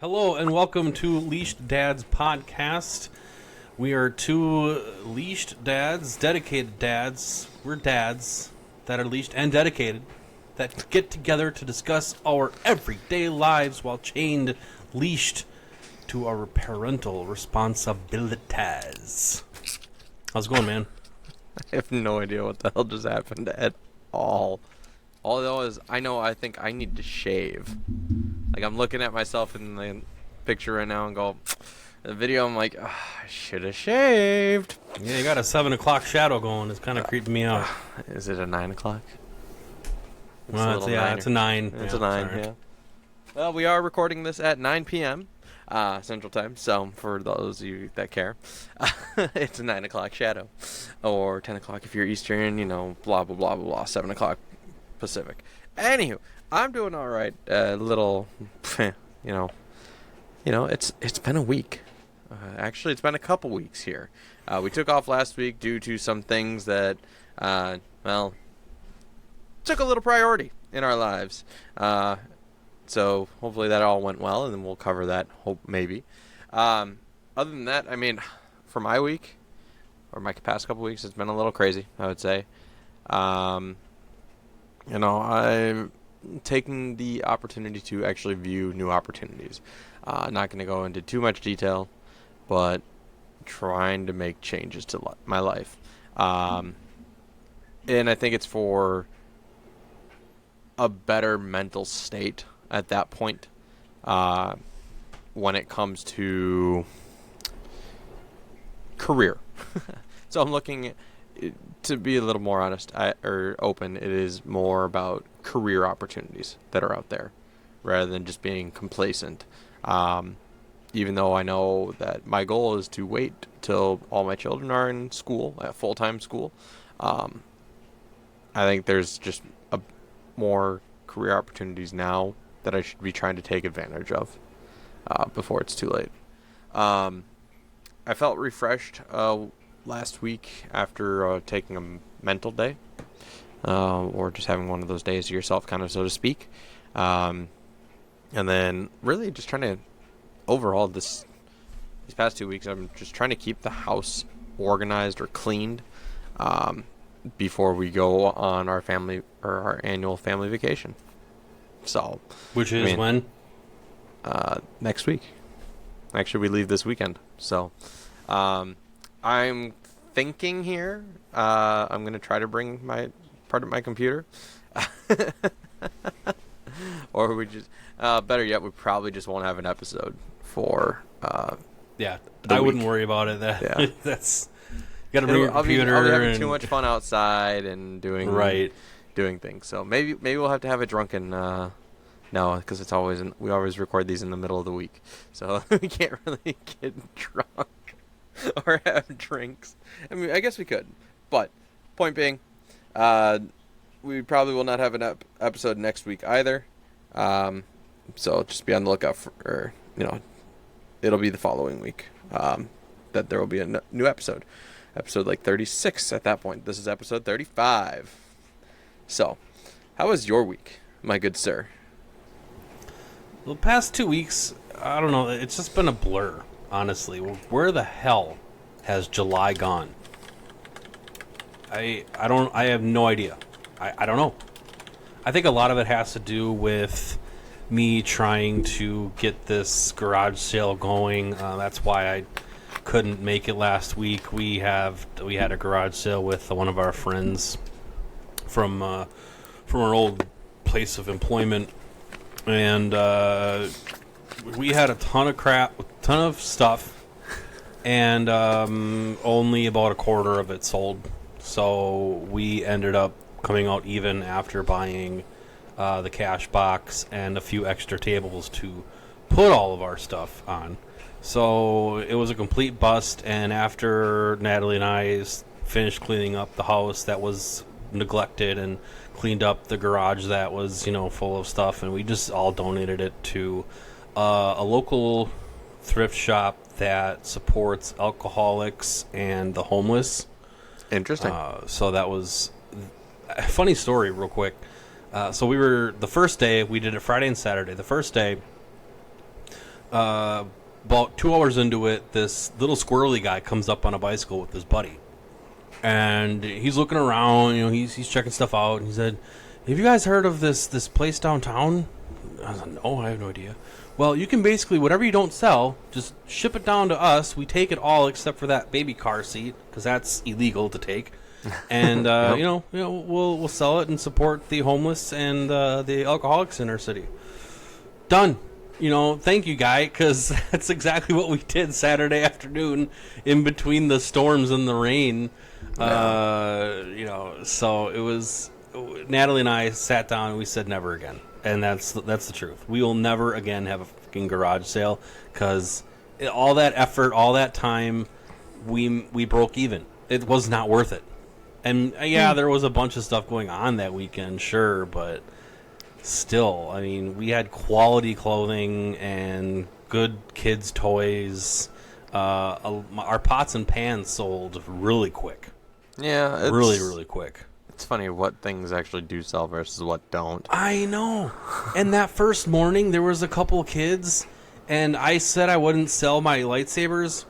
Hello and welcome to Leashed Dads Podcast. We are two leashed dads, dedicated dads. We're dads that are leashed and dedicated that get together to discuss our everyday lives while chained, leashed to our parental responsibilities. How's it going, man? I have no idea what the hell just happened at all. All I know is I think I need to shave. Like, I'm looking at myself in the picture right now and go, the video, I'm like, I should have shaved. Yeah, you got a 7 o'clock shadow going. It's kind of creeping me out. Is it a 9 o'clock? Well, it's a 9. It's a 9, yeah. Well, we are recording this at 9 p.m. Central Time, so for those of you that care, it's a 9 o'clock shadow. Or 10 o'clock if you're Eastern, blah, blah, blah, blah, blah, 7 o'clock Pacific. Anywho, I'm doing all right. Little, it's been a week. Actually, it's been a couple weeks here. We took off last week due to some things that, took a little priority in our lives. So hopefully that all went well, and then we'll cover that, maybe. Other than that, for my week, or my past couple weeks, it's been a little crazy, I would say. I'm taking the opportunity to actually view new opportunities. Not going to go into too much detail, but trying to make changes to my life. And I think it's for a better mental state at that point when it comes to career. So I'm looking, to be a little more honest or open, it is more about career opportunities that are out there rather than just being complacent. Even though I know that my goal is to wait till all my children are in school, at full-time school. I think there's just more career opportunities now that I should be trying to take advantage of before it's too late. I felt refreshed last week after taking a mental day, or just having one of those days to yourself, kind of, so to speak. And then really just trying to, overall, these past 2 weeks, I'm just trying to keep the house organized or cleaned before we go on our annual family vacation. So, Which is when? Next week. Actually, we leave this weekend. So, I'm thinking here. I'm going to try to bring part of my computer. Or we just, better yet, we probably just won't have an episode for, Yeah, I wouldn't worry about it. That's, you got to bring your computer. I'll be having too much fun outside and doing things. So maybe we'll have to have a drunken, no, because we always record these in the middle of the week. So we can't really get drunk or have drinks. I guess we could. But, point being, we probably will not have an episode next week either. So just be on the lookout for, it'll be the following week that there will be a new episode. Episode like 36 at that point. This is episode 35. So, how was your week, my good sir? The past 2 weeks, I don't know, it's just been a blur, honestly. Where the hell has July gone? I have no idea. I don't know. I think a lot of it has to do with me trying to get this garage sale going. That's why I couldn't make it last week. We had a garage sale with one of our friends from our old place of employment, and we had a ton of stuff, and only about a quarter of it sold. So we ended up coming out even after buying the cash box and a few extra tables to put all of our stuff on. So it was a complete bust, and after Natalie and I finished cleaning up the house that was neglected and cleaned up the garage that was, full of stuff, and we just all donated it to a local thrift shop that supports alcoholics and the homeless. Interesting. So that was a funny story real quick. So the first day, we did it Friday and Saturday. The first day, About 2 hours into it, this little squirrely guy comes up on a bicycle with his buddy, and he's looking around. He's checking stuff out. And he said, "Have you guys heard of this place downtown?" I was like, "No, I have no idea." Well, you can basically whatever you don't sell, just ship it down to us. We take it all except for that baby car seat because that's illegal to take. And Yep. we'll sell it and support the homeless and the alcoholics in our city. Done. Thank you, guy, because that's exactly what we did Saturday afternoon in between the storms and the rain. So it was. Natalie and I sat down and we said never again, and that's the truth. We will never again have a fucking garage sale because all that effort, all that time, we broke even. It was not worth it. And there was a bunch of stuff going on that weekend, sure, but still, I mean, we had quality clothing and good kids' toys. Our pots and pans sold really quick. Yeah, Really, really quick. It's funny what things actually do sell versus what don't. I know. And that first morning, there was a couple of kids, and I said I wouldn't sell my lightsabers.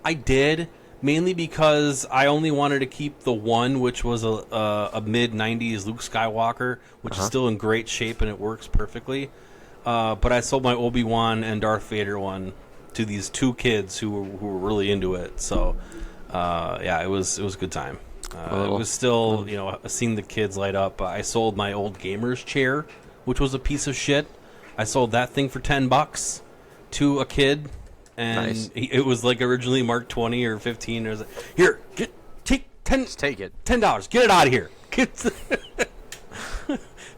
I did, mainly because I only wanted to keep the one, which was a mid-90s Luke Skywalker, which is still in great shape, and it works perfectly. But I sold my Obi-Wan and Darth Vader one to these two kids who were really into it. So, it was a good time. It was still, seeing the kids light up. I sold my old gamer's chair, which was a piece of shit. I sold that thing for $10 to a kid, and Nice. it was like originally marked 20 or 15. It was like, here, take 10. Just take it. $10. Get it out of here.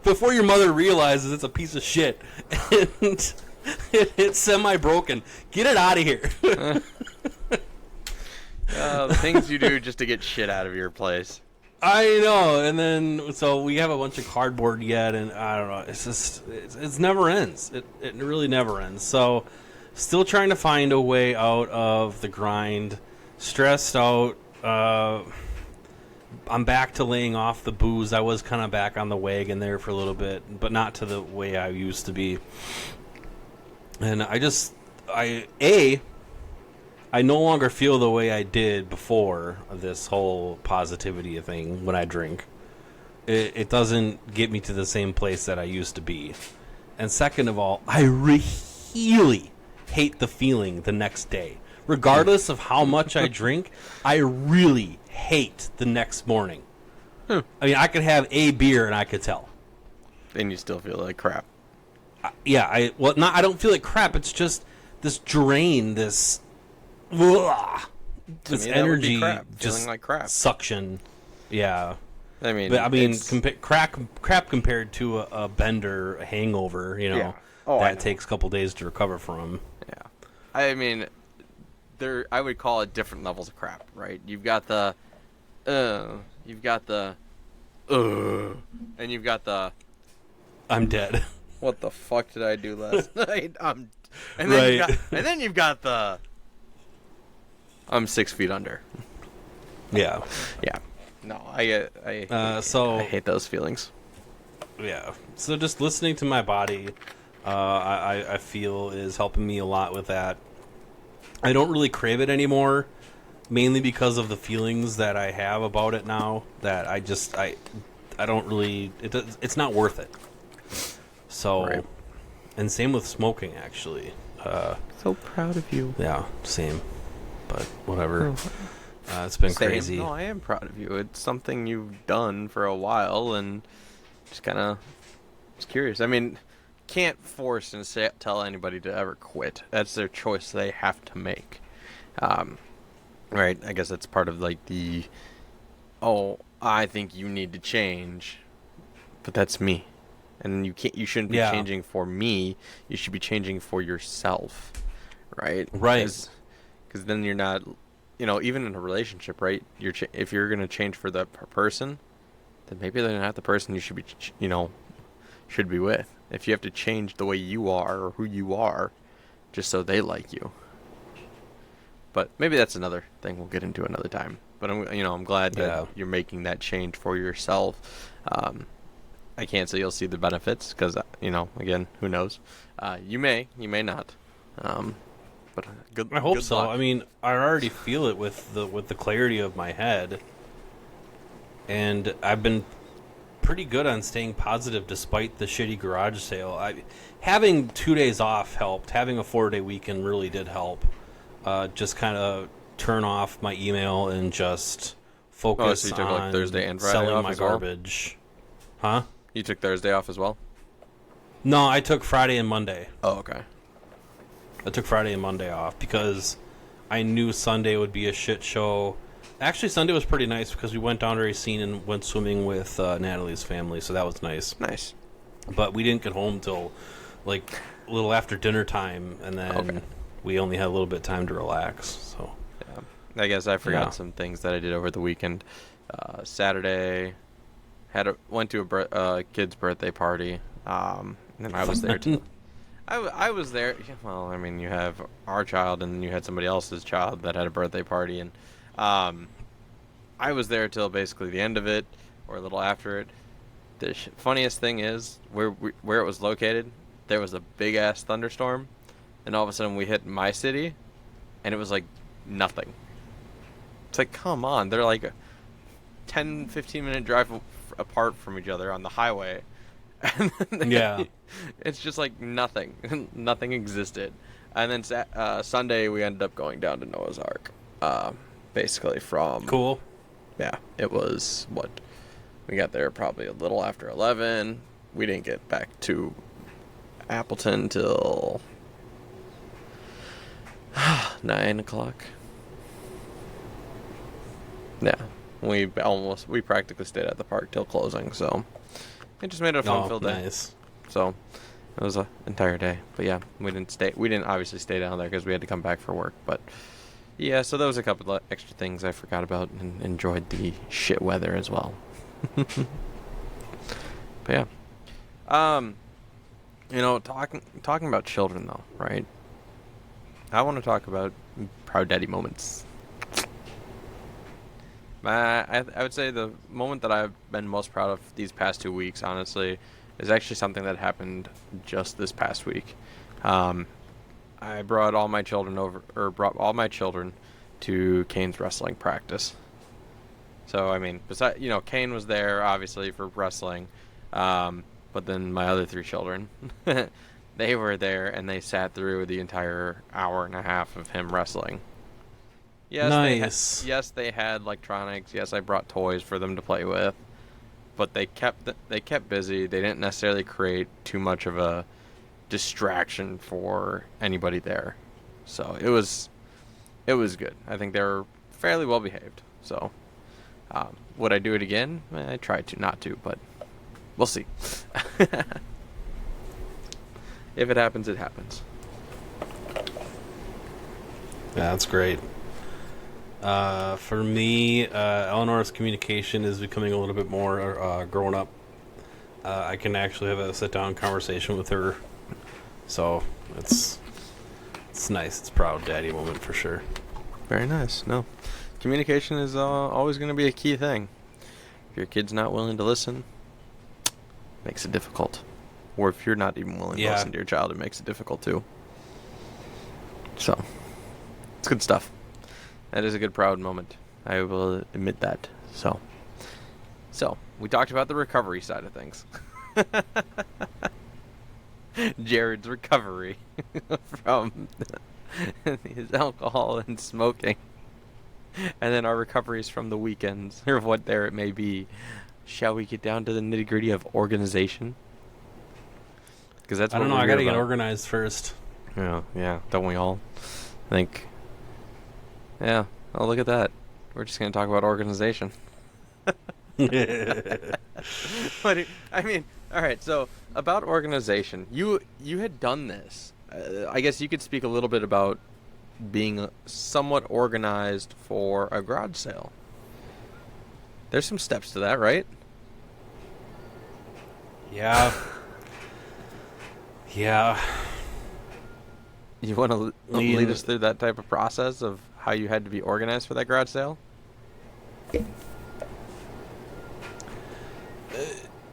Before your mother realizes it's a piece of shit and it's semi-broken. Get it out of here. The things you do just to get shit out of your place. I know, and then so we have a bunch of cardboard yet, and I don't know. It's just it never ends. It really never ends. So, still trying to find a way out of the grind. Stressed out. I'm back to laying off the booze. I was kind of back on the wagon there for a little bit, but not to the way I used to be. And I no longer feel the way I did before this whole positivity thing when I drink. It doesn't get me to the same place that I used to be. And second of all, I really hate the feeling the next day. Regardless of how much I drink, I really hate the next morning. I mean, I could have a beer and I could tell. And you still feel like crap. I don't feel like crap. It's just this drain, this energy, that would be crap. just Feeling like crap. suction. Yeah, I mean, crap compared to a bender, a hangover. Yeah. Oh, I that know. takes a couple days to recover from. Yeah. I mean, I would call it different levels of crap, right? You've got the, and you've got the, I'm dead. what the fuck did I do last night? And Right. then you've got the, I'm 6 feet under. Yeah. Yeah. No, I hate those feelings. Yeah. So just listening to my body, I feel is helping me a lot with that. I don't really crave it anymore, mainly because of the feelings that I have about it now. That I don't really. It's not worth it. So, Right. And same with smoking, actually. So proud of you. Yeah, same. But whatever. It's been Same. crazy. No, I am proud of you. It's something you've done for a while, and just kind of just curious. I mean, can't force and tell anybody to ever quit. That's their choice they have to make. Right? I guess that's part of like the, I think you need to change, but that's me, and you shouldn't be changing for me. You should be changing for yourself, right? Right. Because then you're not, even in a relationship, right? If you're gonna change for that person, then maybe they're not the person you should be, should be with. If you have to change the way you are or who you are, just so they like you. But maybe that's another thing we'll get into another time. But I'm glad that you're making that change for yourself. I can't say you'll see the benefits because, again, who knows? You may not. But good. I hope good so. luck. I mean, I already feel it with the clarity of my head, and I've been pretty good on staying positive despite the shitty garage sale. Having 2 days off helped. Having a 4-day weekend really did help. Just kind of turn off my email and just focus so you took, on Thursday and Friday selling off my as well? garbage. Huh? You took Thursday off as well? No, I took Friday and Monday. Oh, okay. I took Friday and Monday off because I knew Sunday would be a shit show. Actually, Sunday was pretty nice because we went down to Racine and went swimming with Natalie's family, so that was nice. Nice. But we didn't get home till a little after dinner time, and then we only had a little bit of time to relax. So yeah. I guess I forgot some things that I did over the weekend. Saturday, went to a kid's birthday party, and I was there too. I was there. Well, I mean, you have our child, and you had somebody else's child that had a birthday party, and I was there till basically the end of it, or a little after it. The funniest thing is where it was located. There was a big ass thunderstorm, and all of a sudden we hit my city, and it was like nothing. It's like, come on, they're like a 10-15 minute drive apart from each other on the highway. And then it's just like nothing. Nothing existed. And then Sunday we ended up going down to Noah's Ark. Basically from... Cool. Yeah, it was, we got there probably a little after 11. We didn't get back to Appleton till 9 o'clock. Yeah, we practically stayed at the park till closing, so it just made it a fun-filled day. Nice. So it was an entire day, but yeah, we didn't obviously stay down there because we had to come back for work, but yeah, so there was a couple of extra things I forgot about and enjoyed the shit weather as well. But yeah, talking about children though, right? I want to talk about proud daddy moments. I would say the moment that I've been most proud of these past 2 weeks, honestly, is actually something that happened just this past week. I brought all my children to Kane's wrestling practice. So, I mean, Kane was there, obviously, for wrestling. But then my other 3 children, they were there, and they sat through the entire hour and a half of him wrestling. Yes, nice. They had electronics. Yes, I brought toys for them to play with. But they kept busy. They didn't necessarily create too much of a distraction for anybody there. So it was good. I think they were fairly well behaved. So would I do it again? I tried to not to, but we'll see. If it happens, it happens. Yeah, that's great. For me, Eleanor's communication is becoming a little bit more grown up. I can actually have a sit-down conversation with her. So it's nice. It's a proud daddy moment for sure. Very nice. No, communication is always going to be a key thing. If your kid's not willing to listen, it makes it difficult. Or if you're not even willing to listen to your child, it makes it difficult too. So it's good stuff. That is a good proud moment. I will admit that. So we talked about the recovery side of things. Jared's recovery from his alcohol and smoking. And then our recoveries from the weekends, or what there it may be. Shall we get down to the nitty-gritty of organization? Because that's I don't know. I got to get organized first. Yeah. Don't we all? I think. Yeah. Oh, look at that. We're just going to talk about organization. All right. So about organization, you had done this. I guess you could speak a little bit about being somewhat organized for a garage sale. There's some steps to that, right? Yeah. Yeah. You want to lead us through that type of process of how you had to be organized for that garage sale?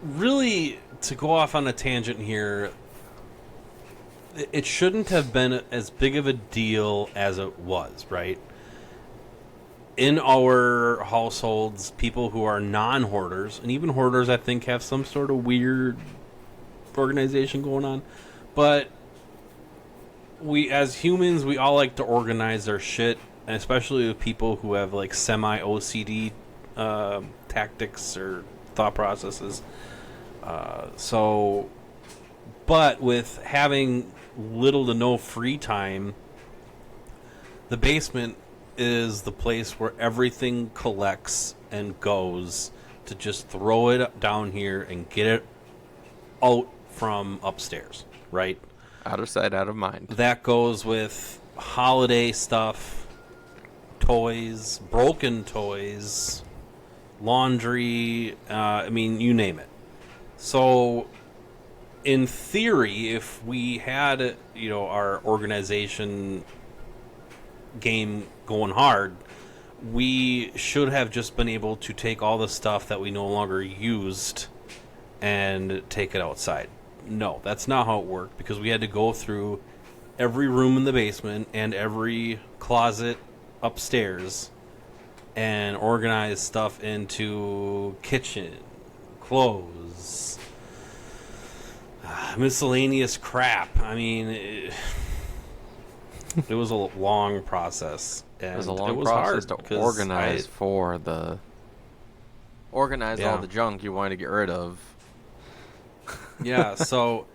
Really, to go off on a tangent here, it shouldn't have been as big of a deal as it was, right? In our households, people who are non-hoarders, and even hoarders, I think, have some sort of weird organization going on. But we, as humans, we all like to organize our shit, and especially with people who have like semi-OCD tactics or thought processes. But with having little to no free time, the basement is the place where everything collects and goes to just throw it down here and get it out from upstairs, right? Out of sight, out of mind. That goes with holiday stuff, toys, broken toys, laundry, I mean, you name it. So, in theory, if we had, our organization game going hard, we should have just been able to take all the stuff that we no longer used and take it outside. No, that's not how it worked, because we had to go through every room in the basement and every closet upstairs and organize stuff into kitchen, clothes, miscellaneous crap. I mean, it was a long process. And it was a long process process to organize all the junk you wanted to get rid of. Yeah, so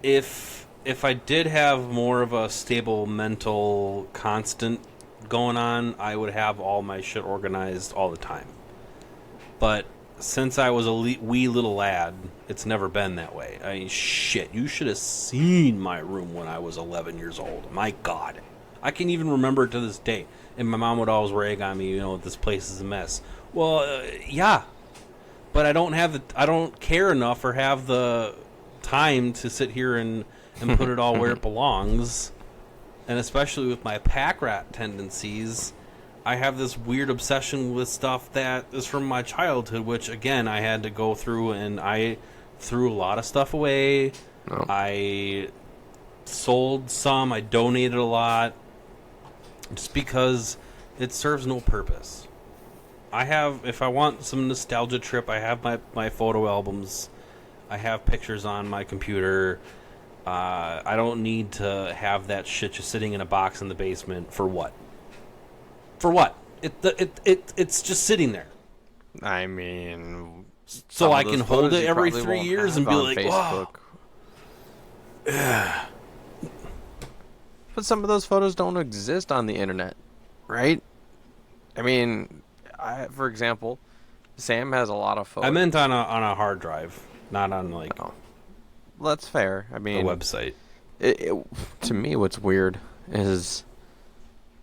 if I did have more of a stable mental constant going on, I would have all my shit organized all the time. But since I was a wee little lad, it's never been that way. I mean, shit, you should have seen my room when I was 11 years old. My God. I can even remember it to this day. And my mom would always rag on me, this place is a mess. Well, yeah. But I don't care enough or have the time to sit here and put it all where it belongs. And especially with my pack rat tendencies, I have this weird obsession with stuff that is from my childhood, which, again, I had to go through, and I threw a lot of stuff away. Oh. I sold some. I donated a lot. Just because it serves no purpose. If I want some nostalgia trip, I have my photo albums. I have pictures on my computer. I don't need to have that shit just sitting in a box in the basement. For what? For what? It's just sitting there. I mean, so I can hold it every 3 years and be like, wow. But some of those photos don't exist on the internet, right? I mean, for example, Sam has a lot of photos. I meant on a hard drive, not on like. Oh. Well, that's fair. I mean, a website. To me, what's weird is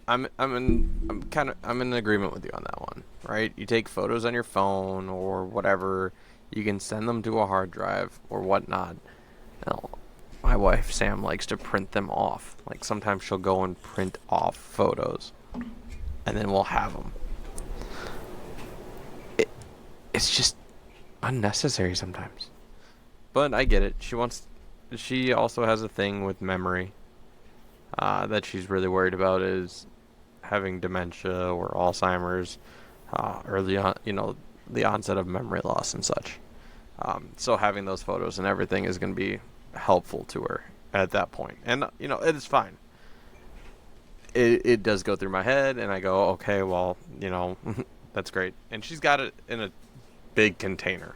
I'm in agreement with you on that one, right? You take photos on your phone or whatever, you can send them to a hard drive or whatnot. Now, my wife Sam likes to print them off. Like sometimes she'll go and print off photos, and then we'll have them. It's just unnecessary sometimes. But I get it. She also has a thing with memory that she's really worried about, is having dementia or Alzheimer's, early on, the onset of memory loss and such. So having those photos and everything is going to be helpful to her at that point. And, it is fine. It does go through my head, and I go, okay, well, that's great. And she's got it in a big container.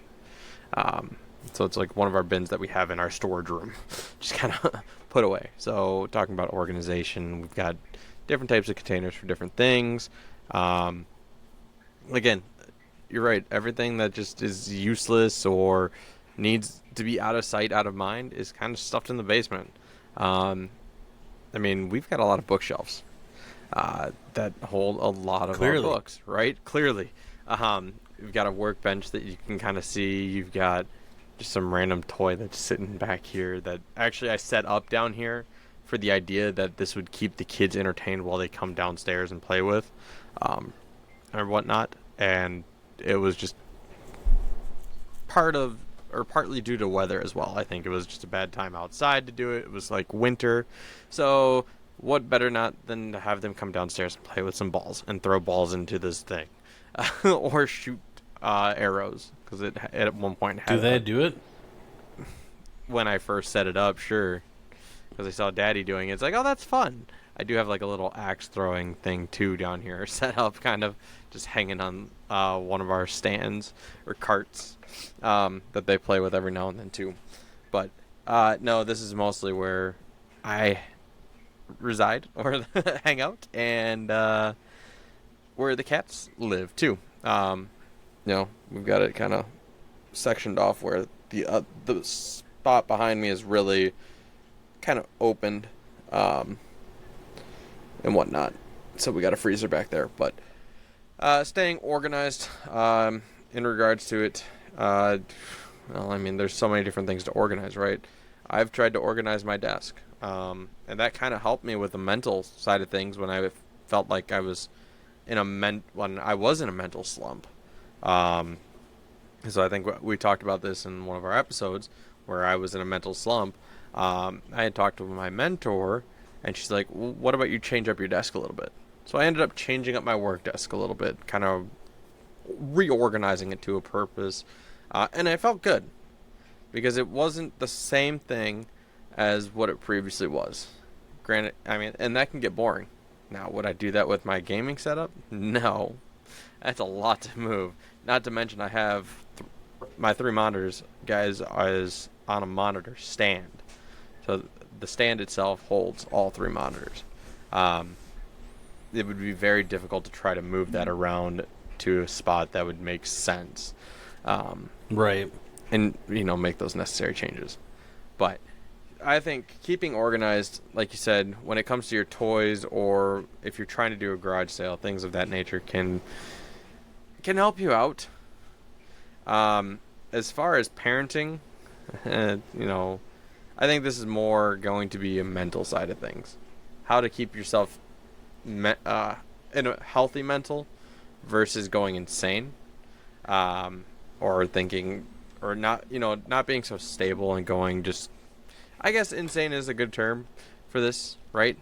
So it's like one of our bins that we have in our storage room, just kind of put away. So talking about organization, we've got different types of containers for different things. Again, you're right. Everything that just is useless or needs to be out of sight, out of mind is kind of stuffed in the basement. I mean, we've got a lot of bookshelves that hold a lot of our books, right? Clearly. You've got a workbench that you can kind of see. You've got just some random toy that's sitting back here that actually I set up down here for the idea that this would keep the kids entertained while they come downstairs and play with or whatnot. And it was just part of or partly due to weather as well. I think it was just a bad time outside to do it. It was like winter. So what better not than to have them come downstairs and play with some balls and throw balls into this thing or shoot arrows, because it at one point had Do they do it? when I first set it up, sure, because I saw Daddy doing it. It's like, oh, that's fun. I do have like a little axe throwing thing too down here, set up, kind of just hanging on one of our stands or carts that they play with every now and then too. But no, this is mostly where I reside or hang out, and where the cats live too. We've got it kind of sectioned off where the spot behind me is really kind of opened and whatnot. So we got a freezer back there, but staying organized in regards to it. There's so many different things to organize, right? I've tried to organize my desk, and that kind of helped me with the mental side of things when I felt like I was in a mental slump. So I think we talked about this in one of our episodes where I was in a mental slump. I had talked to my mentor, and she's like, well, what about you change up your desk a little bit? So I ended up changing up my work desk a little bit, kind of reorganizing it to a purpose. And I felt good because it wasn't the same thing as what it previously was. Granted, and that can get boring. Now, would I do that with my gaming setup? No. That's a lot to move. Not to mention I have my 3 monitors, guys, is on a monitor stand. So the stand itself holds all 3 monitors. It would be very difficult to try to move that around to a spot that would make sense. Right. And, make those necessary changes. But I think keeping organized, like you said, when it comes to your toys, or if you're trying to do a garage sale, things of that nature can help you out. As far as parenting, I think this is more going to be a mental side of things. How to keep yourself in a healthy mental versus going insane, or thinking, or not being so stable and going just. I guess insane is a good term for this, right?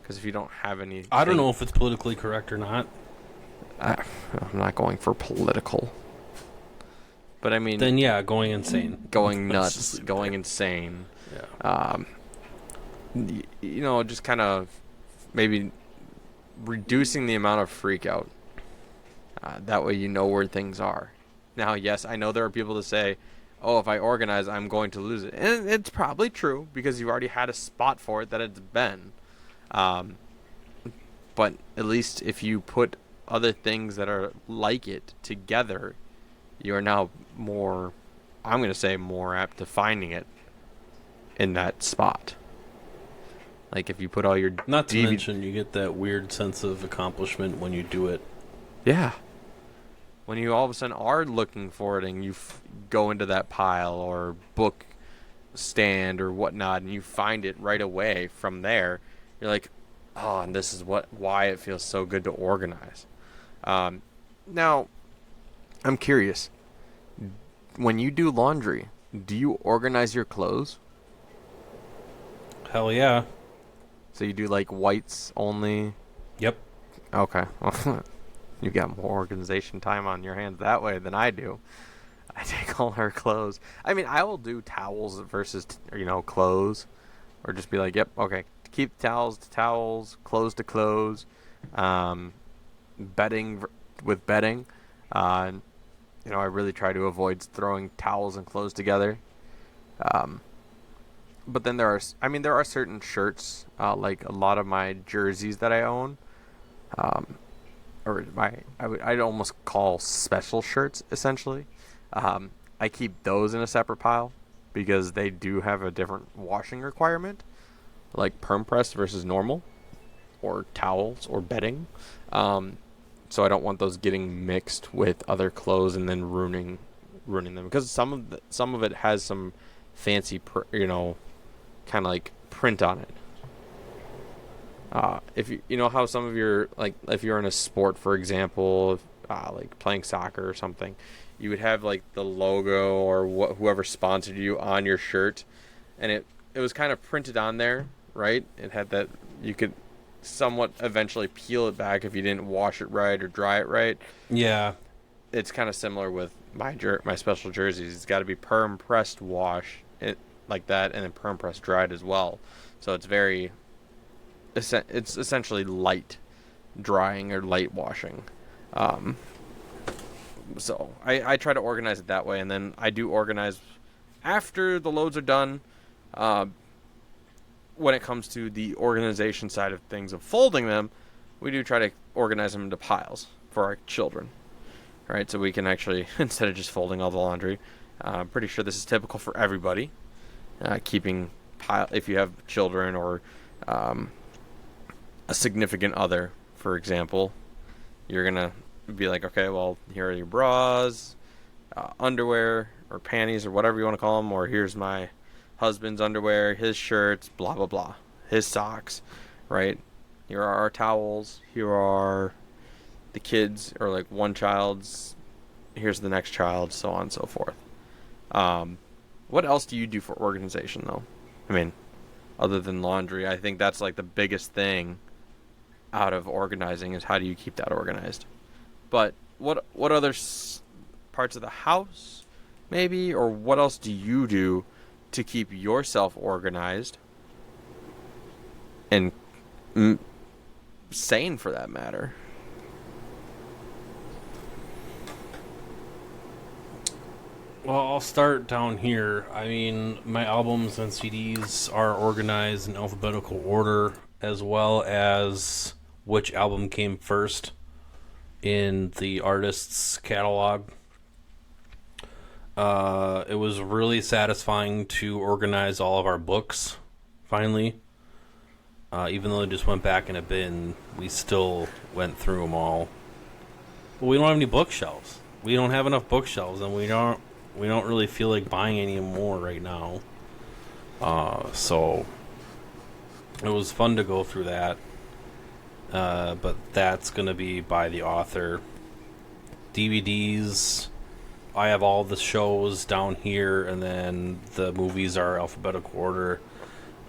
Because if you don't have any, I don't know if it's politically correct or not. I'm not going for political. But I mean, then yeah, going insane, going nuts, going insane. Yeah. Just kind of maybe reducing the amount of freak out. That way, you know where things are. Now, yes, I know there are people that say, "Oh, if I organize, I'm going to lose it," and it's probably true because you've already had a spot for it that it's been. But at least if you put other things that are like it together, you are now more, I'm going to say, more apt to finding it in that spot. Like if you put all your not to mention you get that weird sense of accomplishment when you do it. Yeah. When you all of a sudden are looking for it and you go into that pile or book stand or whatnot and you find it right away from there, you're like, oh, and this is why it feels so good to organize. Now, I'm curious. When you do laundry, do you organize your clothes? Hell yeah. So you do like whites only? Yep. Okay. You got more organization time on your hands that way than I do. I take all her clothes. I will do towels versus, clothes. Or just be like, yep, okay. Keep towels to towels, clothes to clothes. Bedding with bedding. I really try to avoid throwing towels and clothes together. But then there are certain shirts, like a lot of my jerseys that I own. I'd almost call special shirts, essentially. I keep those in a separate pile because they do have a different washing requirement, like perm press versus normal, or towels or bedding. So I don't want those getting mixed with other clothes and then ruining them, because some of it has some fancy, kind of like print on it. If you know how some of your, like if you're in a sport, for example, like playing soccer or something, you would have like the logo or whoever sponsored you on your shirt, and it was kind of printed on there, right? It had that you could somewhat eventually peel it back if you didn't wash it right or dry it right. Yeah. It's kind of similar with my special jerseys. It's got to be perm pressed wash it like that, and then perm pressed dried as well. So it's essentially light drying or light washing. So I try to organize it that way, and then I do organize after the loads are done. When it comes to the organization side of things of folding them, we do try to organize them into piles for our children. Right, so we can actually, instead of just folding all the laundry, I'm pretty sure this is typical for everybody. Keeping if you have children or a significant other, for example, you're gonna be like, okay, well, here are your bras, underwear, or panties, or whatever you want to call them, or here's my husband's underwear, his shirts, blah blah blah, his socks, right? Here are our towels. Here are the kids, or like one child's, here's the next child, so on and so forth. What else do you do for organization, though? I mean, other than laundry, I think that's like the biggest thing out of organizing is how do you keep that organized. But what other parts of the house, maybe, or what else do you do to keep yourself organized and sane, for that matter? Well, I'll start down here. I mean, my albums and CDs are organized in alphabetical order, as well as which album came first in the artist's catalog. It was really satisfying to organize all of our books, finally. Even though they just went back in a bin, we still went through them all. But we don't have any bookshelves. We don't have enough bookshelves, and we don't really feel like buying any more right now. So it was fun to go through that. But that's going to be by the author. DVDs, I have all the shows down here, and then the movies are alphabetical order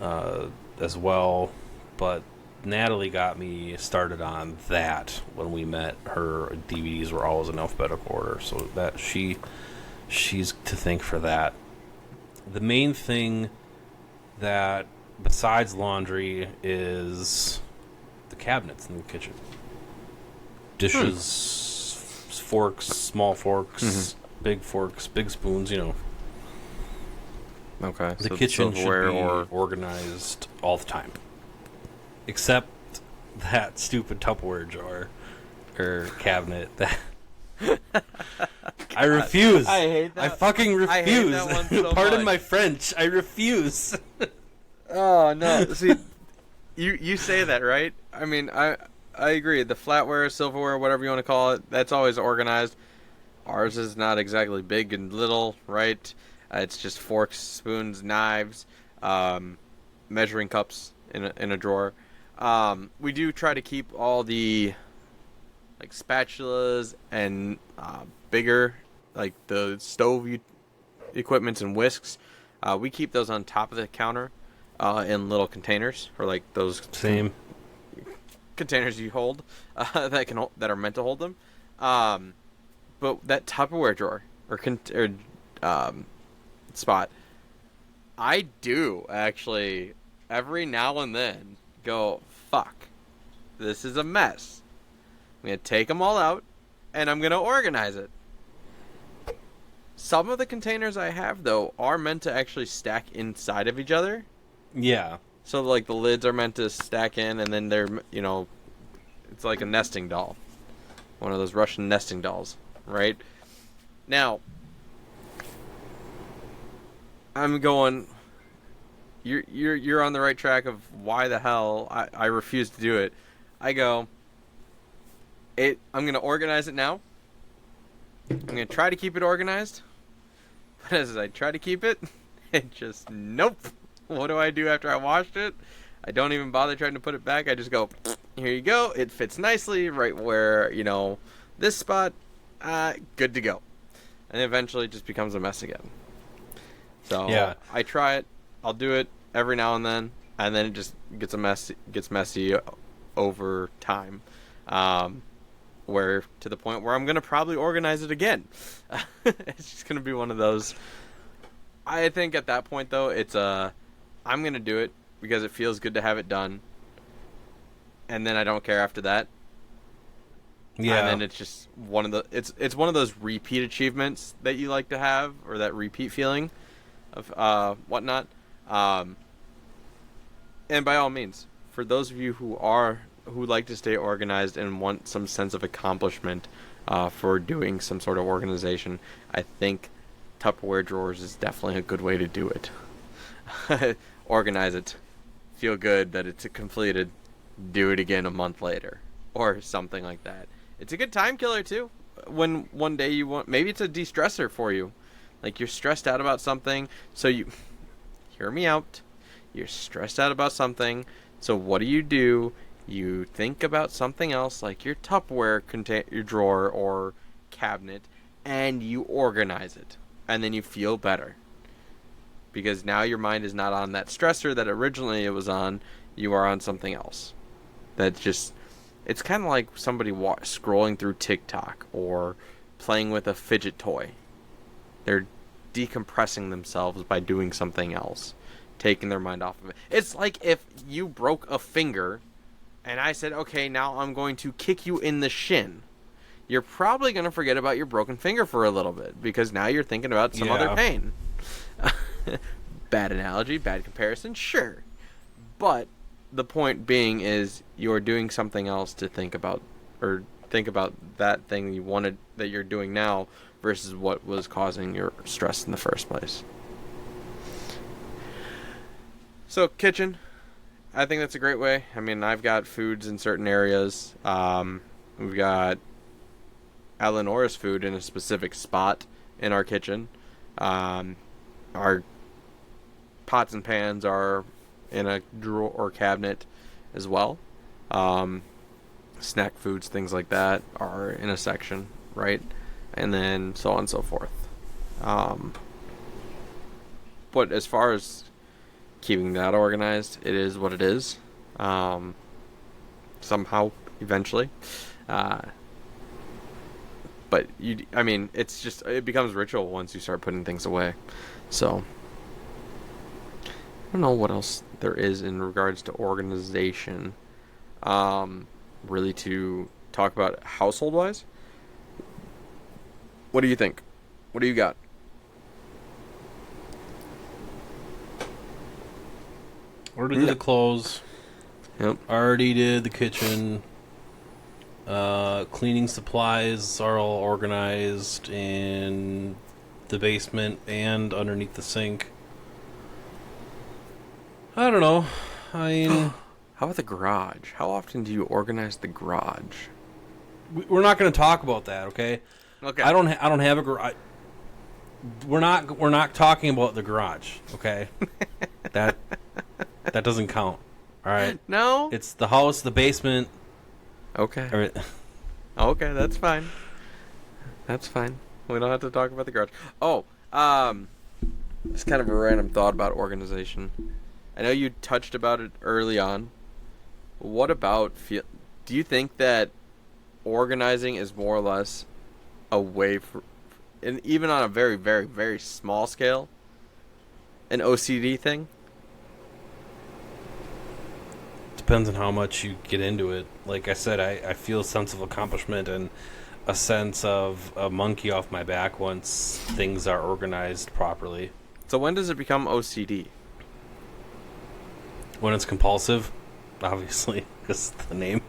as well. But Natalie got me started on that when we met. Her DVDs were always in alphabetical order, so that she's to thank for that. The main thing that, besides laundry, is the cabinets in the kitchen. Dishes, forks, small forks, big forks, big spoons, Okay. The kitchen should be organized all the time. Except that stupid Tupperware jar or cabinet that I refuse. I hate that. I fucking refuse. I hate that one so Pardon much. my French. I refuse. Oh no! See, you say that, right? I mean, I agree. The flatware, silverware, whatever you want to call it, that's always organized. Ours is not exactly big and little, right? It's just forks, spoons, knives, measuring cups in a drawer. We do try to keep all the like spatulas and bigger, like the stove equipments and whisks. We keep those on top of the counter in little containers, or like those Same. containers you hold that are meant to hold them. But that Tupperware drawer or spot, I do actually every now and then go, fuck, this is a mess. I'm going to take them all out, and I'm going to organize it. Some of the containers I have, though, are meant to actually stack inside of each other. Yeah. So, like, the lids are meant to stack in, and then they're, it's like a nesting doll. One of those Russian nesting dolls, right? Now, I'm going... You're on the right track of why the hell I refuse to do it. I go, I'm going to organize it now. I'm going to try to keep it organized. But as I try to keep it, it just, nope. What do I do after I washed it? I don't even bother trying to put it back. I just go, here you go. It fits nicely right where, this spot, good to go. and eventually it just becomes a mess again. So Yeah. I try it. I'll do it every now and then it just gets messy over time, where to the point where I'm gonna probably organize it again. It's just gonna be one of those. I think at that point though, I'm gonna do it because it feels good to have it done, and then I don't care after that. Yeah. And then it's just it's one of those repeat achievements that you like to have, or that repeat feeling of whatnot. And by all means, for those of you who like to stay organized and want some sense of accomplishment for doing some sort of organization, I think Tupperware drawers is definitely a good way to do it. Organize it, feel good that it's completed, do it again a month later, or something like that. It's a good time killer too. When one day you want, maybe it's a de-stressor for you. Like you're stressed out about something, so you hear me out. You're stressed out about something, so what do? You think about something else, like your Tupperware your drawer or cabinet, and you organize it, and then you feel better because now your mind is not on that stressor that originally it was on. You are on something else. It's kind of like somebody scrolling through TikTok or playing with a fidget toy. They're decompressing themselves by doing something else, taking their mind off of it. It's like if you broke a finger and I said, okay, now I'm going to kick you in the shin. You're probably going to forget about your broken finger for a little bit because now you're thinking about some other pain. Bad analogy, bad comparison, sure. But the point being is you're doing something else to think about, or think about that thing you wanted that you're doing now versus what was causing your stress in the first place. So kitchen, I think that's a great way. I mean, I've got foods in certain areas. We've got Eleanor's food in a specific spot in our kitchen. Our pots and pans are in a drawer or cabinet as well. Snack foods, things like that, are in a section, right? And then so on and so forth. But as far as keeping that organized, it is what it is. Somehow, eventually. But it becomes ritual once you start putting things away. So I don't know what else there is in regards to organization. Really to talk about household wise. What do you think? What do you got? Already did the clothes. Yep. Already did the kitchen. Cleaning supplies are all organized in the basement and underneath the sink. I don't know. I mean, how about the garage? How often do you organize the garage? We're not going to talk about that, okay? Okay. I don't have a garage. We're not talking about the garage, okay? that doesn't count. All right. No. It's the house, the basement. Okay. Okay, that's fine. That's fine. We don't have to talk about the garage. Oh, just kind of a random thought about organization. I know you touched about it early on. What about do you think that organizing is more or less a way for, and even on a very, very, very small scale, an OCD thing? Depends on how much you get into it. Like I said, I feel a sense of accomplishment and a sense of a monkey off my back once things are organized properly. So when does it become OCD? When it's compulsive, obviously, because the name.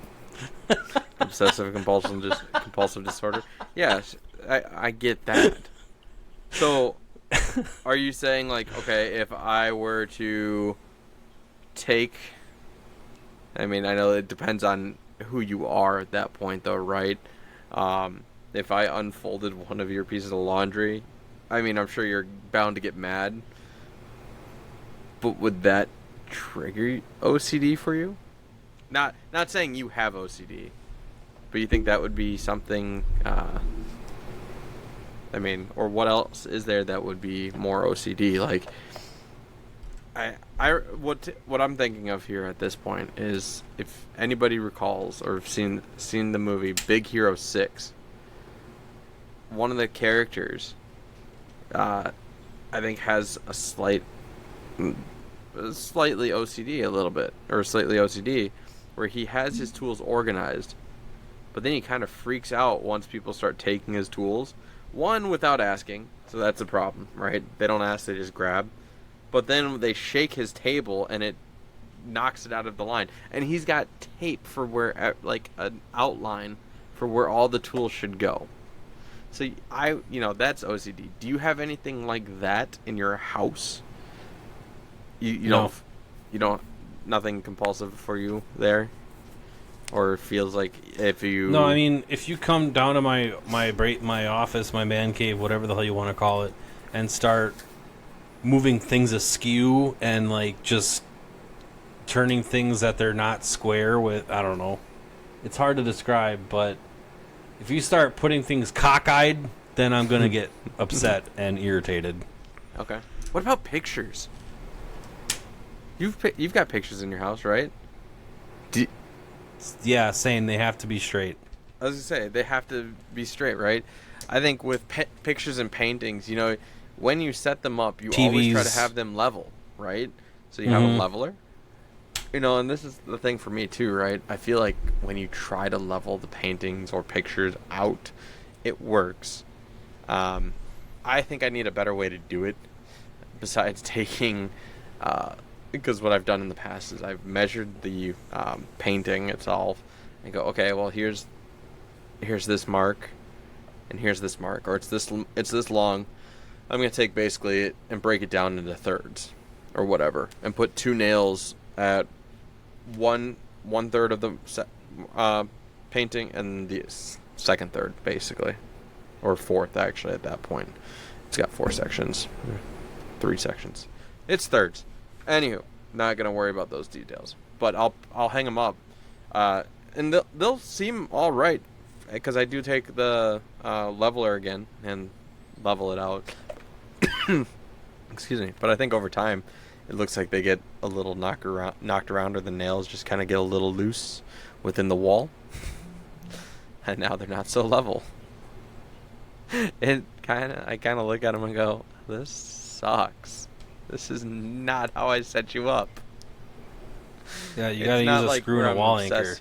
Obsessive compulsive disorder. Yeah, I get that. So, are you saying, like, okay, if I were to take... I mean, I know it depends on who you are at that point, though, right? If I unfolded one of your pieces of laundry, I mean, I'm sure you're bound to get mad. But would that trigger OCD for you? Not saying you have OCD, but you think that would be something I mean, or what else is there that would be more OCD? Like, what I'm thinking of here at this point is, if anybody recalls or seen the movie Big Hero 6, one of the characters, I think, has slightly OCD a little bit, or slightly OCD, where he has his tools organized, but then he kind of freaks out once people start taking his tools. One, without asking, so that's a problem, right? They don't ask, they just grab. But then they shake his table and it knocks it out of the line. And he's got tape for where, like, an outline for where all the tools should go. So that's OCD. Do you have anything like that in your house? You No. don't, nothing compulsive for you there? Or feels like if you... No, I mean, if you come down to my office, my man cave, whatever the hell you want to call it, and start moving things askew and, like, just turning things that they're not square with, I don't know. It's hard to describe, but if you start putting things cockeyed, then I'm going to get upset and irritated. Okay. What about pictures? You've got pictures in your house, right? Yeah, saying they have to be straight. I was going to say, they have to be straight, right? I think with pictures and paintings, when you set them up, you always try to have them level, right? So you have a leveler. And this is the thing for me too, right? I feel like when you try to level the paintings or pictures out, it works. I think I need a better way to do it besides taking... because what I've done in the past is I've measured the painting itself and go, okay, well, here's this mark, and here's this mark, or it's this long. I'm going to take basically it and break it down into thirds or whatever, and put 2 nails at one third of the painting and the second third, basically, or fourth actually at that point. It's got 4 sections, 3 sections. It's thirds. Anywho, not gonna worry about those details, but I'll hang them up, and they'll seem all right, because I do take the leveler again and level it out. Excuse me, but I think over time, it looks like they get a little knocked around, or the nails just kind of get a little loose within the wall, and now they're not so level. I kind of look at them and go, "This sucks. This is not how I set you up." Yeah, you gotta use a screw and a wall anchor.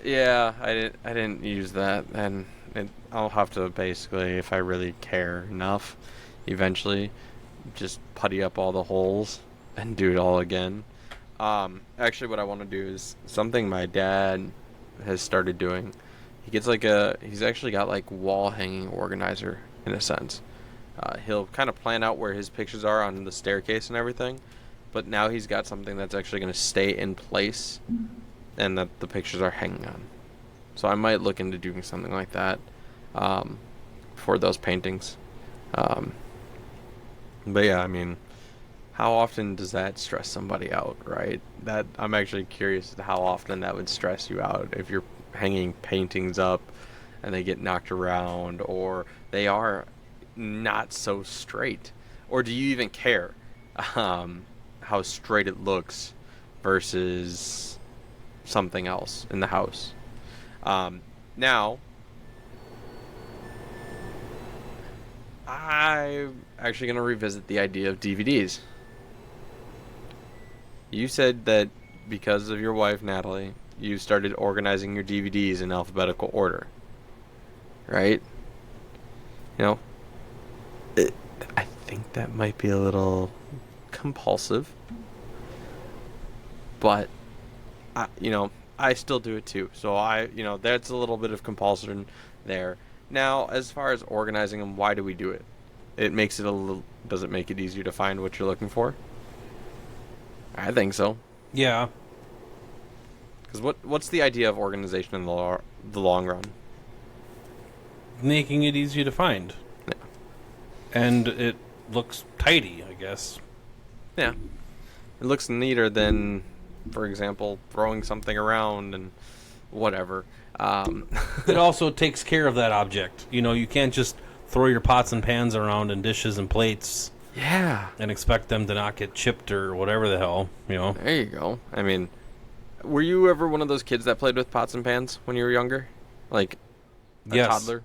Yeah, I didn't use that, and I'll have to basically, if I really care enough, eventually just putty up all the holes and do it all again. Actually, what I want to do is something my dad has started doing. He's actually got like wall hanging organizer in a sense. He'll kind of plan out where his pictures are on the staircase and everything, but now he's got something that's actually going to stay in place and that the pictures are hanging on. So I might look into doing something like that for those paintings. But yeah, I mean, how often does that stress somebody out, right? That I'm actually curious as to how often that would stress you out if you're hanging paintings up and they get knocked around, or they are not so straight, or do you even care how straight it looks versus something else in the house? Now I'm actually going to revisit the idea of DVDs. You said that because of your wife Natalie, you started organizing your DVDs in alphabetical order, right? I think that might be a little compulsive, but I still do it too. So that's a little bit of compulsion there. Now, as far as organizing them, why do we do it? Does it make it easier to find what you're looking for? I think so. Yeah. Because what's the idea of organization in the long run? Making it easier to find. Yeah. And it looks tidy, I guess. Yeah. It looks neater than, for example, throwing something around and whatever. It also takes care of that object. You know, you can't just throw your pots and pans around and dishes and plates Yeah. and expect them to not get chipped or whatever the hell, you know. There you go. I mean, were you ever one of those kids that played with pots and pans when you were younger? Like a Yes. toddler?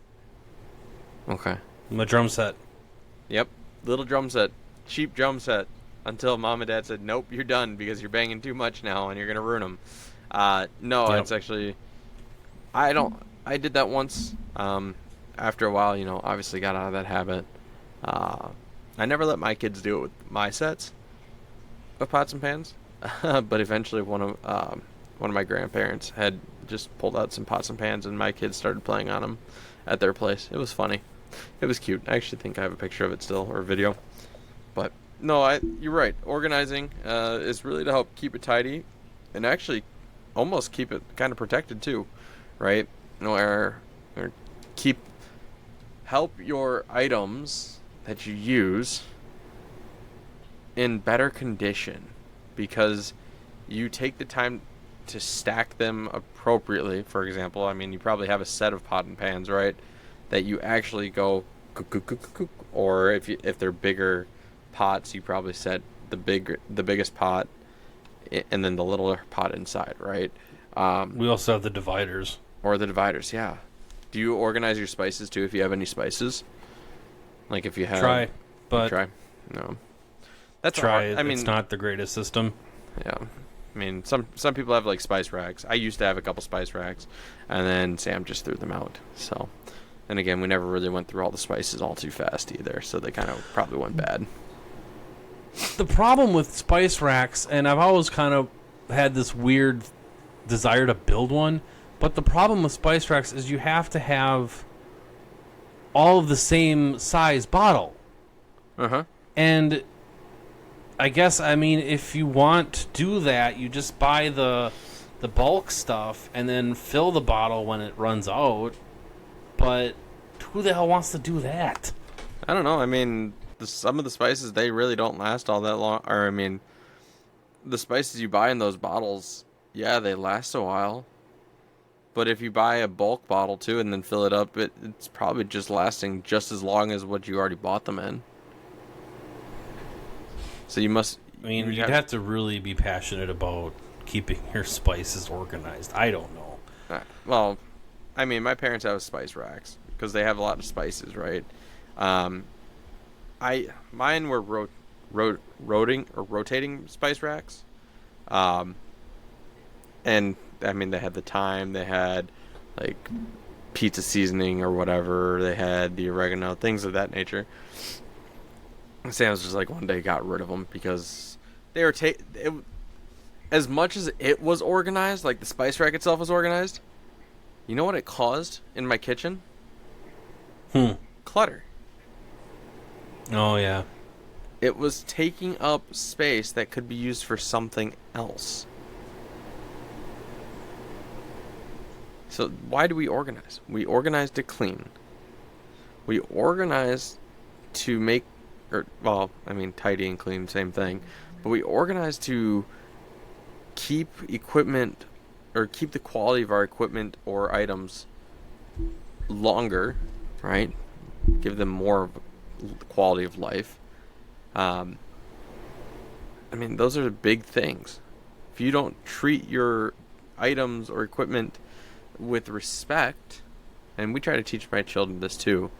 Okay. My drum set. Yep. Little drum set. Cheap drum set. Until mom and dad said, nope, you're done because you're banging too much now and you're going to ruin them. No, Yep. it's actually... I did that once. After a while, obviously got out of that habit. I never let my kids do it with my sets of pots and pans. But eventually one of my grandparents had just pulled out some pots and pans and my kids started playing on them at their place. It was funny. It was cute. I actually think I have a picture of it still, or a video. But no, you're right. Organizing is really to help keep it tidy and actually almost keep it kind of protected too, right? Or help your items that you use in better condition because you take the time to stack them appropriately. For example, I mean, you probably have a set of pot and pans, right? That you actually go cook, cook, cook, cook, or if they're bigger pots, you probably set the biggest pot and then the littler pot inside, right? We also have the dividers. Or the dividers, yeah. Do you organize your spices too if you have any spices? Like if you have... Try, but... Try? No. That's Try. I mean, it's not the greatest system. Yeah. I mean, some people have like spice racks. I used to have a couple spice racks, and then Sam just threw them out. So, and again, we never really went through all the spices all too fast either, so they kind of probably went bad. The problem with spice racks, and I've always kind of had this weird desire to build one, but the problem with spice racks is you have to have all of the same size bottle. Uh-huh. And I guess, I mean, if you want to do that, you just buy the bulk stuff and then fill the bottle when it runs out. But who the hell wants to do that? I don't know. I mean, some of the spices, they really don't last all that long. Or, I mean, the spices you buy in those bottles, yeah, they last a while. But if you buy a bulk bottle, too, and then fill it up, it's probably just lasting just as long as what you already bought them in. So you must... I mean, you'd have to really be passionate about keeping your spices organized. I don't know. Well, I mean, my parents have spice racks because they have a lot of spices, right? Mine were rotating spice racks, and I mean they had the thyme, they had like pizza seasoning or whatever, they had the oregano, things of that nature. Sam's just like one day got rid of them because they were as much as it was organized, like the spice rack itself was organized. You know what it caused in my kitchen? Clutter. Oh, yeah. It was taking up space that could be used for something else. So why do we organize? We organize to clean. We organize to make, tidy and clean, same thing. But we organize to keep equipment, or keep the quality of our equipment or items longer, right? Give them more of a quality of life. I mean, those are the big things. If you don't treat your items or equipment with respect, and we try to teach my children this too,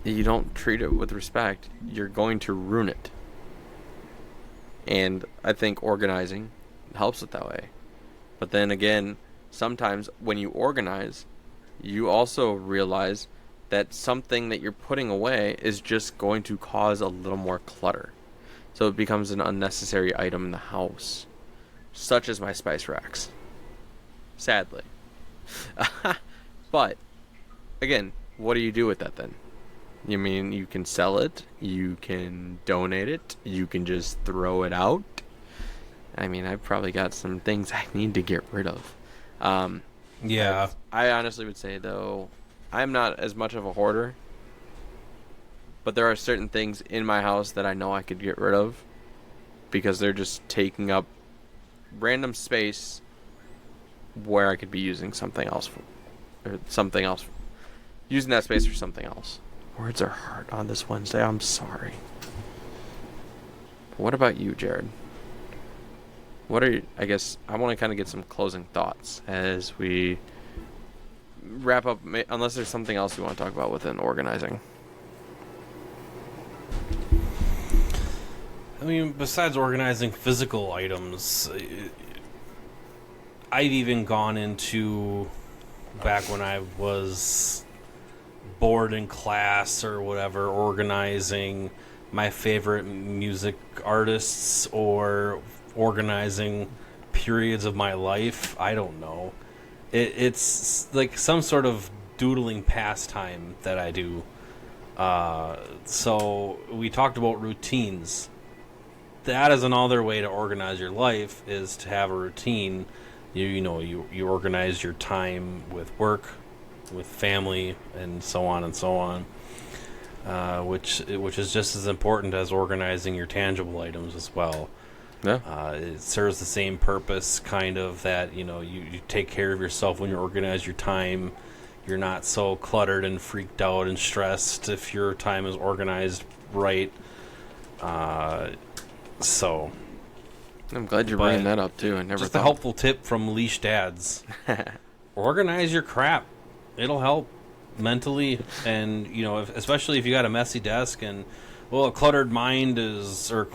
you don't treat it with respect, you're going to ruin it. And I think organizing helps it that way. But then again, sometimes when you organize, you also realize that something that you're putting away is just going to cause a little more clutter. So it becomes an unnecessary item in the house, such as my spice racks. Sadly. But, again, what do you do with that then? You mean you can sell it, you can donate it, you can just throw it out? I mean, I've probably got some things I need to get rid of. Yeah. I honestly would say, though, I'm not as much of a hoarder, but there are certain things in my house that I know I could get rid of because they're just taking up random space where I could be using something else using that space for something else. Words are hard on this Wednesday. I'm sorry. What about you, Jared? I guess I want to kind of get some closing thoughts as we wrap up, unless there's something else you want to talk about within organizing. I mean, besides organizing physical items, I've even gone into, back when I was bored in class or whatever, organizing my favorite music artists or organizing periods of my life. I don't know. It's like some sort of doodling pastime that I do. So we talked about routines. That is another way to organize your life, is to have a routine. You organize your time with work, with family, and so on and so on. Which is just as important as organizing your tangible items as well. Yeah. It serves the same purpose, kind of, that you take care of yourself when you organize your time. You're not so cluttered and freaked out and stressed if your time is organized right. So I'm glad you're bringing that up too. I never just thought. a helpful tip from leash dads: organize your crap. It'll help mentally, and especially if you got a messy desk. And a cluttered mind is a,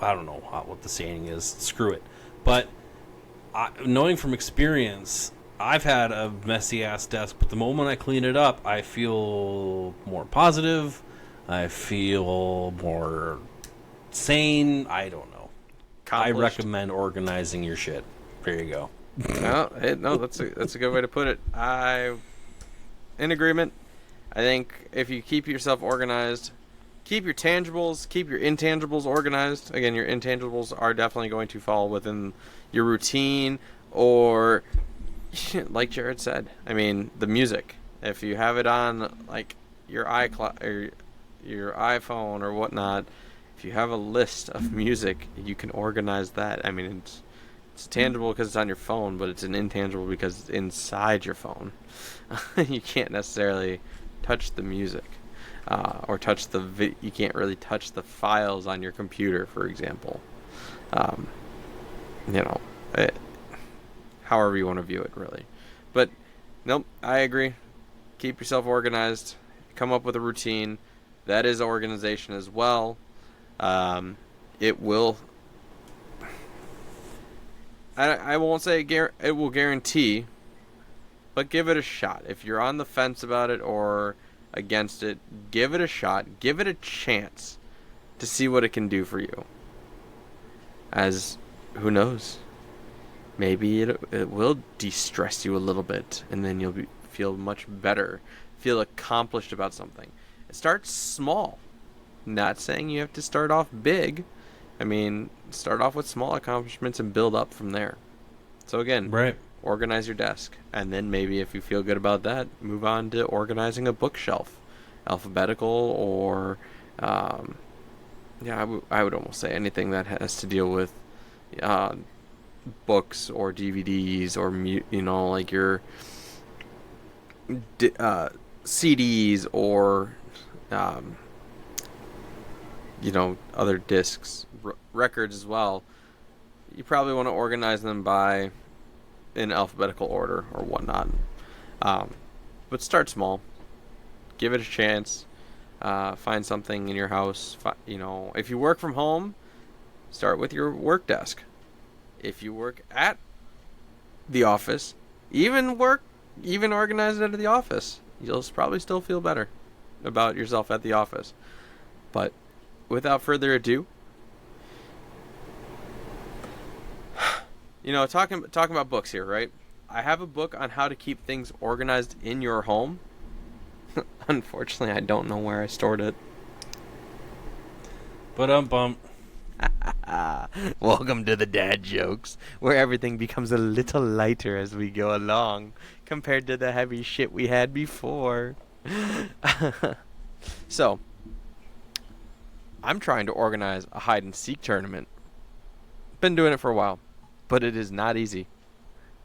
I don't know what the saying is. Screw it. But knowing from experience, I've had a messy ass desk, but the moment I clean it up, I feel more positive. I feel more sane. I don't know. I recommend organizing your shit. There you go. No, that's a good way to put it. In agreement. I think if you keep yourself organized, keep your tangibles, keep your intangibles organized. Again, your intangibles are definitely going to fall within your routine, or like Jared said, I mean, the music. If you have it on like your iCloud or your iPhone or whatnot, if you have a list of music, you can organize that. I mean, it's tangible because it's on your phone, but it's an intangible because it's inside your phone. You can't necessarily touch the music, or touch you can't really touch the files on your computer, for example. However you want to view it, really. But nope, I agree. Keep yourself organized. Come up with a routine. That is organization as well. It will. I won't say it will guarantee, but give it a shot. If you're on the fence about it or against it, give it a shot. Give it a chance to see what it can do for you. As, who knows? Maybe it will de-stress you a little bit, and then you'll feel much better, feel accomplished about something. Start small. Not saying you have to start off big. I mean, start off with small accomplishments and build up from there. So again, right. Organize your desk. And then maybe if you feel good about that, move on to organizing a bookshelf. Alphabetical or, I would almost say anything that has to deal with books or DVDs or, like your CDs or, other discs, records as well. You probably want to organize them in alphabetical order or whatnot. But start small. Give it a chance. Find something in your house. If you work from home, start with your work desk. If you work at the office, even organize it at the office. You'll probably still feel better about yourself at the office. But without further ado, talking about books here, right? I have a book on how to keep things organized in your home. Unfortunately, I don't know where I stored it. Bump. Welcome to the dad jokes, where everything becomes a little lighter as we go along, compared to the heavy shit we had before. So, I'm trying to organize a hide and seek tournament. Been doing it for a while, but it is not easy.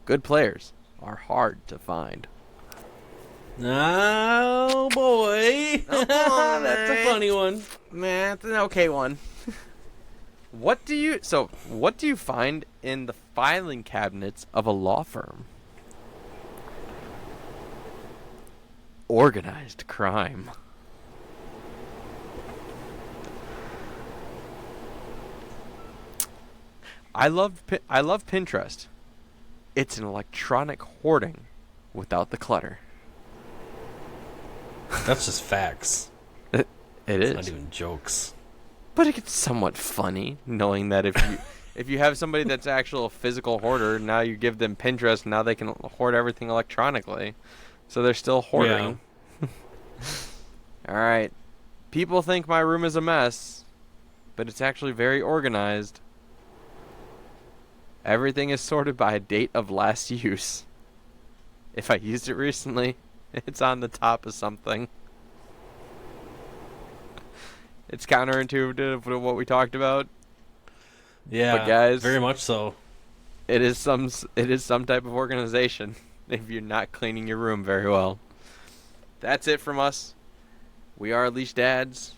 Good players are hard to find. Oh boy, that's a funny one. Man, it's an okay one. What do you find in the filing cabinets of a law firm? Organized crime. I love Pinterest. It's an electronic hoarding without the clutter. That's just facts. It It's is. not even jokes. But it's somewhat funny knowing that if you have somebody that's actual physical hoarder, now you give them Pinterest, now they can hoard everything electronically. So they're still hoarding. Yeah. All right. People think my room is a mess, but it's actually very organized. Everything is sorted by date of last use. If I used it recently, it's on the top of something. It's counterintuitive to what we talked about. Yeah, But guys, very much so. it is some type of organization if you're not cleaning your room very well. That's it from us. We are Leash Dads.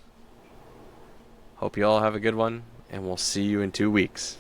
Hope you all have a good one, and we'll see you in 2 weeks.